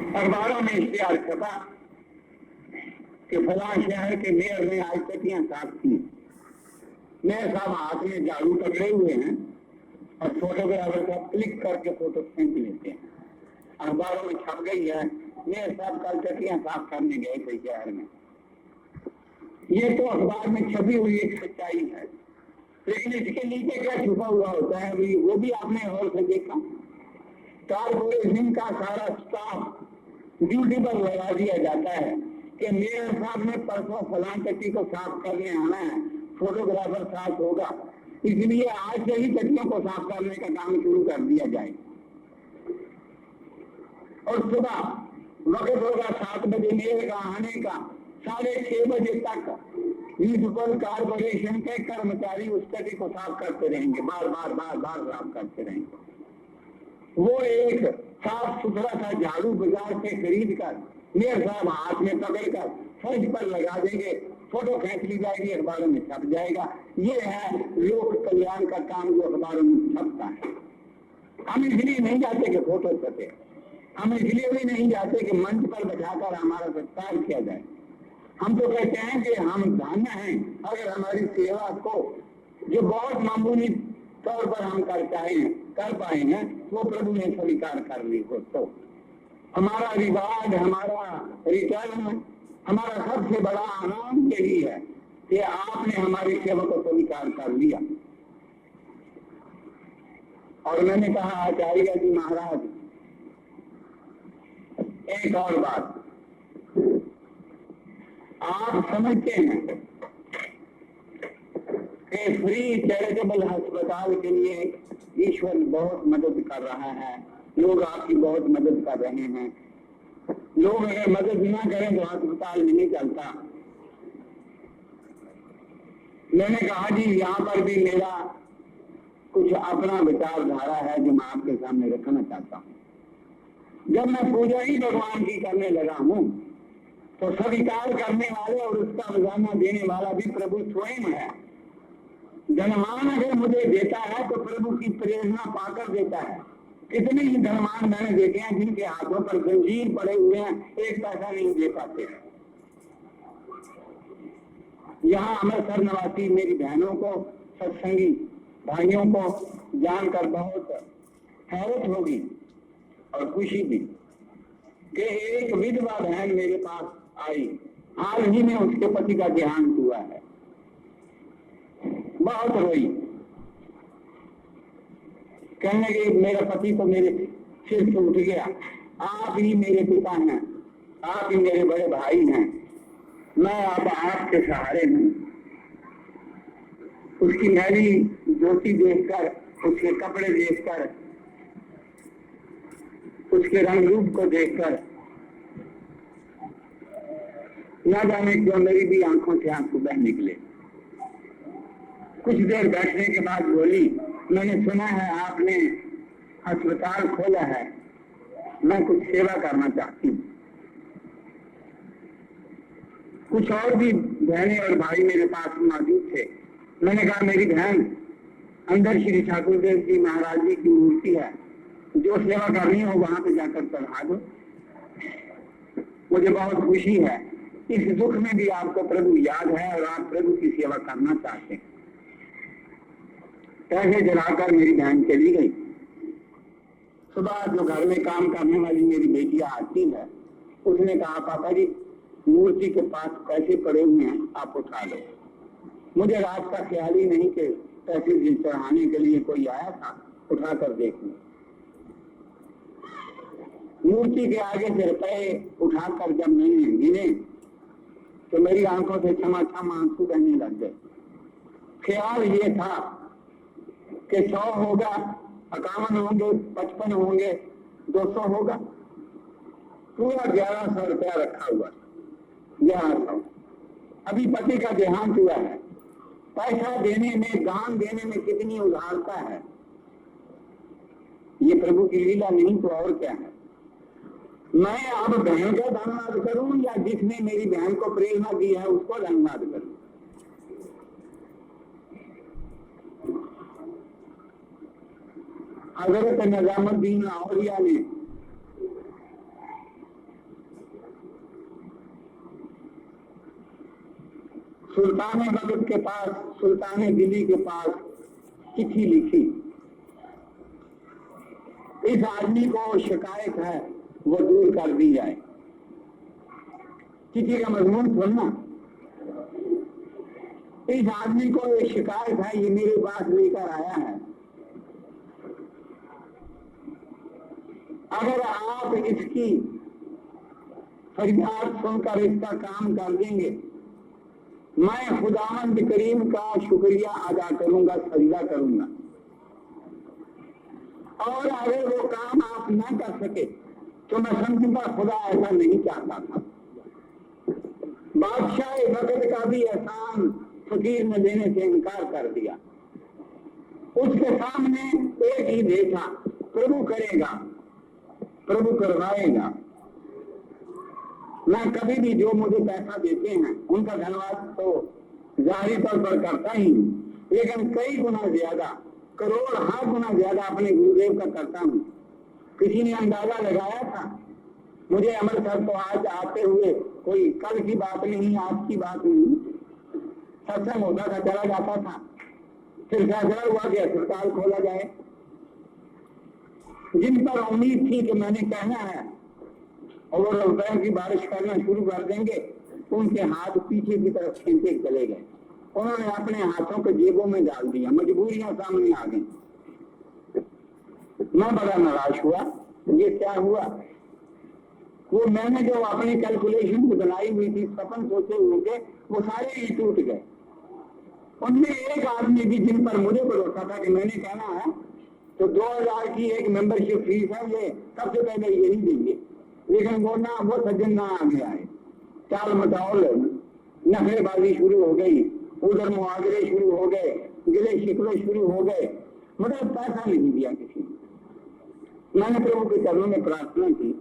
अखबारों में इश्तिहार छपा कि फला शहर के मेयर ने आज टटियां साफ की। मेयर साहब हाथ में झाड़ू पकड़े हुए हैं और फोटोग्राफर का क्लिक करके फोटो खींच लेते हैं। अखबारों में छप गई है, मेयर साहब कल टटियां साफ करने गए थे शहर में। ये तो अखबार में छपी हुई एक सच्चाई है, लेकिन इसके नीचे क्या छुपा हुआ होता है वो भी आपने और से देखा। कारपोरेशन का सारा स्टाफ ड्यूटी पर लगा दिया जाता है कि मेयर साहब ने परसों फलां टट्टी को साफ करने आना है, फोटोग्राफर साफ होगा, इसलिए आज से ही टट्टियों को साफ करने का काम शुरू कर दिया जाए। और सुबह वक्त होगा 7 बजे मेयर का आने का, 6:30 बजे तक म्यूनिसिपल कारपोरेशन के कर्मचारी उस टट्टी को साफ करते रहेंगे, बार बार साफ करते रहेंगे। वो एक साफ सुथरा सा झाड़ू बाजार से खरीद कर मेयर साहब हाथ में पकड़कर फर्श पर लगा देंगे, फोटो खींच ली जाएगी, अखबारों में छप जाएगा। ये है लोक कल्याण का काम जो अखबारों में छपता है। हम इसलिए नहीं जाते कि फोटो छपे, हम इसलिए भी नहीं जाते कि मंच पर बैठाकर हमारा सत्कार किया जाए। हम तो कहते हैं कि हम धन्य हैं अगर हमारी सेवा को जो बहुत मामूली तौर पर हम कर पाए हैं वो प्रभु ने स्वीकार कर ली हो। तो हमारा रिवार्ड, हमारा रिटर्न, हमारा सबसे बड़ा आनंद यही है कि आपने हमारी सेवा को स्वीकार कर लिया। और मैंने कहा आचार्य जी महाराज एक और बात, आप समझते हैं कि फ्री चैरिटेबल अस्पताल के लिए ईश्वर बहुत मदद कर रहा है, लोग आपकी बहुत मदद कर रहे हैं। लोग अगर मदद ना करें तो अस्पताल नहीं चलता। मैंने कहा जी यहाँ पर भी मेरा कुछ अपना विचारधारा है जो मैं आपके सामने रखना चाहता हूँ। जब मैं पूजा ही भगवान की करने लगा हूँ तो स्वीकार करने वाले और उसका रोजाना देने वाला भी प्रभु स्वयं है। धनवान अगर मुझे देता है तो प्रभु की प्रेरणा पाकर देता है। कितने ही धनवान मैंने देखे हैं जिनके हाथों पर जंजीर पड़े हुए हैं, एक पैसा नहीं दे पाते। यहाँ अमृतसर निवासी मेरी बहनों को, सत्संगी भाइयों को जानकर बहुत हैरत होगी और खुशी भी कि एक विधवा बहन मेरे पास आई, हाल ही में उसके पति का देहांत हुआ है। बहुत रोई, कहने लगी मेरा पति तो मेरे सिर से उठ गया, आप ही मेरे पिता हैं, आप ही मेरे बड़े भाई हैं, मैं अब आपके सहारे हूं। उसकी मैली धोती देखकर, उसके कपड़े देखकर, उसके रंग रूप को देखकर ना जाने क्यों मेरी भी आंखों से आंसू बह निकले। कुछ देर बैठने के बाद बोली, मैंने सुना है आपने अस्पताल खोला है, मैं कुछ सेवा करना चाहती हूँ। कुछ और भी बहनें और भाई मेरे पास मौजूद थे। मैंने कहा मेरी बहन, अंदर श्री ठाकुर देव जी महाराज जी की मूर्ति है, जो सेवा करनी हो वहां पे जाकर चढ़ा दो। मुझे बहुत खुशी है, इस दुख में भी आपको प्रभु याद है और आप प्रभु की सेवा करना चाहते हैं। पैसे जलाकर मेरी बहन चली गई। सुबह जो घर में काम करने वाली मेरी बेटियां आती है, उसने कहा पापा जी मूर्ति के पास पैसे पड़े हुए हैं, आप उठा लो। मुझे रात का ख्याल ही नहीं कि पैसे चढ़ाने के लिए कोई आया था, उठा कर देखूं। मूर्ति के आगे से रुपए उठाकर जब मैंने गिने तो मेरी आंखों से छमाछम आंसू बहने लग गए। ख्याल ये था कि 100 होगा, 51 होंगे, 55 होंगे, 200 होगा, पूरा 1100 रुपया रखा हुआ। 1100। अभी पति का देहांत हुआ है। पैसा देने में, दान देने में कितनी उदारता है। ये प्रभु की लीला नहीं तो और क्या है। मैं अब बहन का धन्यवाद करूं या जिसने मेरी बहन को प्रेरणा दी है उसको धन्यवाद करूं। हजरत निजामुद्दीन औलिया ने सुल्तान वक्त के पास, सुल्तान दिल्ली के पास चिट्ठी लिखी। इस आदमी को शिकायत है, वो दूर कर दी जाए। चिट्ठी का मजमून सुनना। इस आदमी को ये शिकायत है, ये मेरे पास लेकर आया है। अगर आप इसकी फरियाद सुनकर इसका काम कर देंगे, मैं खुदावंद करीम का शुक्रिया अदा करूंगा, सजदा करूंगा। और अगर वो काम आप ना कर सके तो मैं समझूंगा खुदा ऐसा नहीं चाहता था। बादशाह वक्त का भी एहसान फकीर ने देने से इनकार कर दिया। उसके सामने एक ही देखा, प्रभु करेगा, प्रभु करवाएगा। मैं कभी भी जो मुझे पैसा देते हैं उनका धन्यवाद तो जाहिर तौर पर करता ही हूँ, लेकिन कई गुना ज्यादा, करोड़ हाथ गुना ज्यादा अपने गुरुदेव का करता हूँ। किसी ने अंदाजा लगाया था मुझे अमृतसर तो आज आते हुए, कोई कल की बात नहीं, आज की बात नहीं, सत्संग होता था, चला जाता था, फिर फैसला हुआ कि अस्पताल खोला जाए। जिन पर उम्मीद थी कि मैंने कहना है और वो रुपए की बारिश करना शुरू कर देंगे, उनके हाथ पीछे की तरफ खींचे चले गए। उन्होंने अपने हाथों को जेबों में डाल दिया, मजबूरियां सामने आ गई। मैं बड़ा नाराज हुआ, ये क्या हुआ? वो मैंने जो अपनी कैलकुलेशन बनाई हुई थी, सपन सोचे हुए थे, वो सारे ही टूट गए। उनमें एक आदमी भी जिन पर मुझे भरोसा था कि मैंने कहना है तो 2000 की एक मेंबरशिप फीस है, ये सबसे पहले यही देंगे, लेकिन वो सज्जन ना आगे आए। चाल मचाओल, नखरेबाजी शुरू हो गई, उधर मुहावरे शुरू हो गए, गिले शिकवे शुरू हो गए, मतलब पैसा नहीं दिया किसी ने। मैंने प्रभु के चरणों में प्रार्थना की।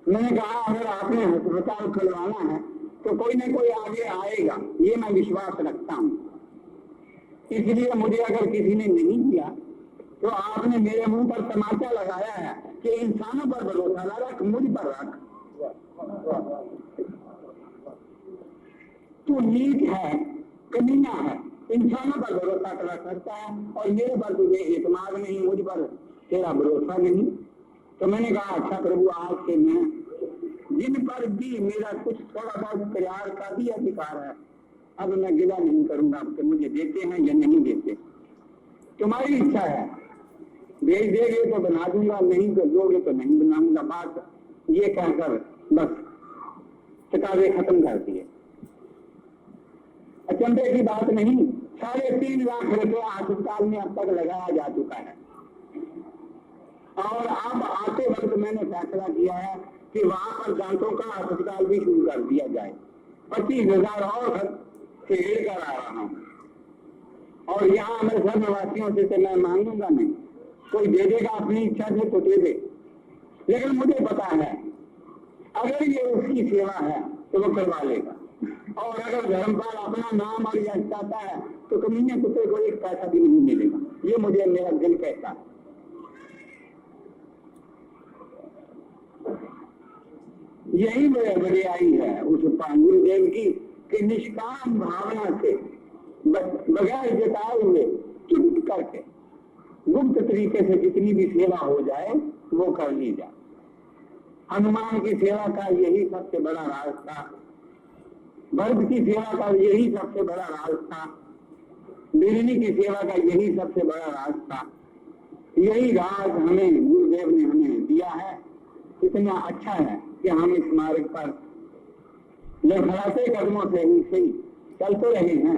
मैंने कहा अगर आपने अस्पताल खुलवाना है तो कोई ना कोई आगे आएगा, ये मैं विश्वास रखता हूँ। इसलिए मुझे अगर किसी ने नहीं दिया तो आपने मेरे मुंह पर तमाचा लगाया है कि इंसानों पर भरोसा ना रख, मुझ पर रख। तू नीच है, कमीना है, इंसानों पर भरोसा करा सकता है और मेरे पर तुझे एतमाद नहीं, मुझ पर तेरा भरोसा नहीं। तो मैंने कहा अच्छा प्रभु, आज से मैं जिन पर भी मेरा कुछ थोड़ा बहुत प्यार का भी अधिकार है, अब मैं गिला नहीं करूंगा कि मुझे देते हैं या नहीं देते। तुम्हारी इच्छा है, भेज देंगे तो बना दूंगा, नहीं तो दोगे तो नहीं बनाऊंगा। बात ये कहकर बस किताबें खत्म कर दिए। अचंभे की बात नहीं, 3.5 लाख रुपया अस्पताल में अब तक लगाया जा चुका है और अब आते वक्त मैंने फैसला किया है कि वहां पर दांतों का अस्पताल भी शुरू कर दिया जाए। 25,000 और सेल कर आ रहा हूँ और यहाँ अमृतसर निवासियों से तो मैं मांगूंगा नहीं, कोई दे देगा अपनी इच्छा से तो दे दे, लेकिन मुझे पता है अगर ये उसकी सेवा है तो वो करवा लेगा। और अगर धर्मपाल अपना नाम और यश चाहता है तो कमीने कुत्ते को एक पैसा भी नहीं मिलेगा, ये मुझे मेरा दिल कहता है। यही बड़ाई है उस गुरुदेव की कि निष्काम भावना से बगैर जताए हुए चुप करके गुप्त तरीके से जितनी भी सेवा हो जाए वो कर ली जाए। हनुमान की सेवा का यही सबसे बड़ा राज था, भरत की सेवा का यही सबसे बड़ा राज था, बिरनी की सेवा का यही सबसे बड़ा राज था। यही राज हमें गुरुदेव ने हमें दिया है। इतना अच्छा है कि हम इस मार्ग पर लड़खड़ाते कदमों से ही सही चलते रहे हैं।